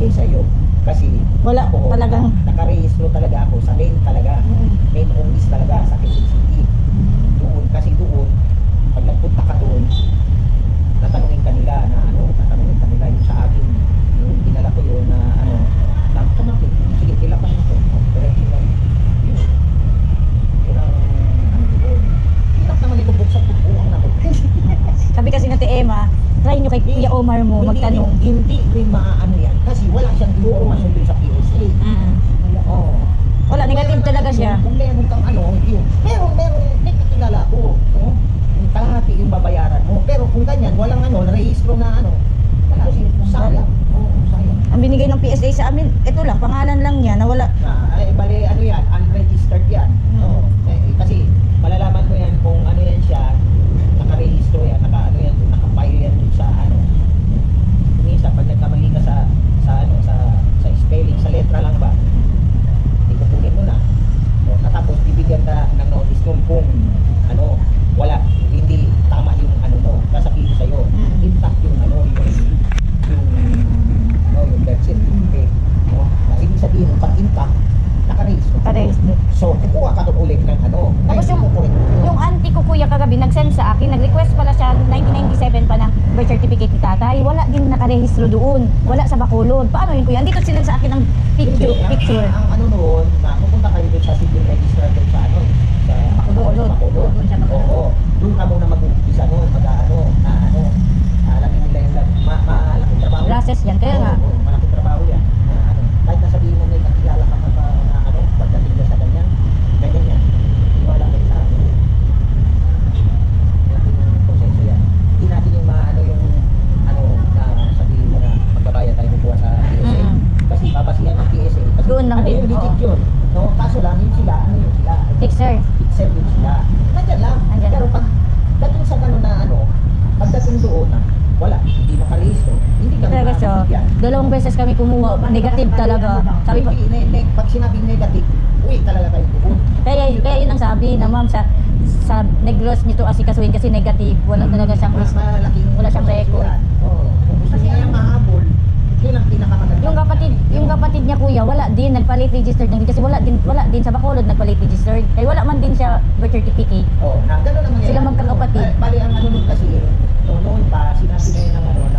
nagbibigay sa'yo. Kasi Wala ako, talagang nakarehistro talaga ako sa main talaga. Main office talaga sa Quezon City. Doon, kasi doon, pag nagpunta ka doon, tatanungin kanila na tatanungin kanila yung sa akin. Yung dinala ko yun na kapatid, sige, pilapan mo ko. Diretso lang. Yun. Yun ang doon. Pilak naman ito, buksan ko buwang na ko. sabi kasi na Emma, try nyo kay Kuya Omar mo magtanong. Hindi rin maaano yan. Kasi wala siyang informasyon dun sa PSA. Oo. Wala, negative talaga siya. Kung meron kang yun. Meron, may kakilala ko. No? Yung kalahati yung babayaran mo. Pero kung ganyan, walang narehistro na wala siya. Sayang. Sayang. Ang binigay ng PSA sa amin, ito lang, pangalan lang niya na wala. Bali, yan, unregistered yan. Oo. Kasi, malalaman mo yan kung yan siya, nakarehistro yan, nakapile yan dun sa Minsan, pag nagkamali ka sa spelling, sa letra lang ba, ikukunin mo na. Natapos, bibigyan ka ng notice kung wala, hindi tama yung mo, sasabihin sa'yo, intact yung yung birth certificate. Ibig sabihin, pag intact, nakarehistro. Karehistro. So, kukuha ka doon ulit ng Tapos yung auntie ko kuya kagabi nag-send sa akin, nag-request pala siya 1997 pa ng birth certificate ni tatay. Wala din nakarehistro doon. Wala sa Bacolod. Paano yun kuya? Andito sila sa akin ng picture. Ang noon, pupunta kayo doon sa civil registrar doon sa sa Bacolod. Oo. Doon ka muna mag-umpisa noon, alamin nila yung malaking trabaho. Process yan, kaya nga. Oo, malaking trabaho yan. Kahit nasabihin mo may nakilala ka pa pagdating ka sa ganyan yan. Wala kayo sa akin. Yung proseso yan. Hindi natin yung na sabihin mo na magbabayad tayo kukuha sa PSA. Kasi babasihan ng PSA. Kasi Doon lang din. legit yun. No? Kaso lang, yun sila. Fixer. Fixer yun sila. Nandiyan lang. Nandiyan. Pero pag dating sa gano'n na pagdating doon na, wala, hindi makalistro. Hindi kami Talaga siya. makakabigyan. Dalawang beses kami kumuha. Negative talaga. Sabi ko, Pag sinabing negative, uwi talaga tayo doon. kaya yun ang sabi na ma'am sa Negros nito asikasuhin kasi negative. Wala talaga siyang Mas malaking wala siyang record. Oo. Kung gusto niya mahabol, yun ang pinakamaganda. Yung kapatid niya kuya, wala din nagpa-late registered din kasi wala din sa Bacolod nagpa-late registered. Kaya wala man din siya birth certificate. Oo, na gano'n naman yan. Sila magkakapatid. Bali ang nun kasi, noon pa, sinabi na yun ng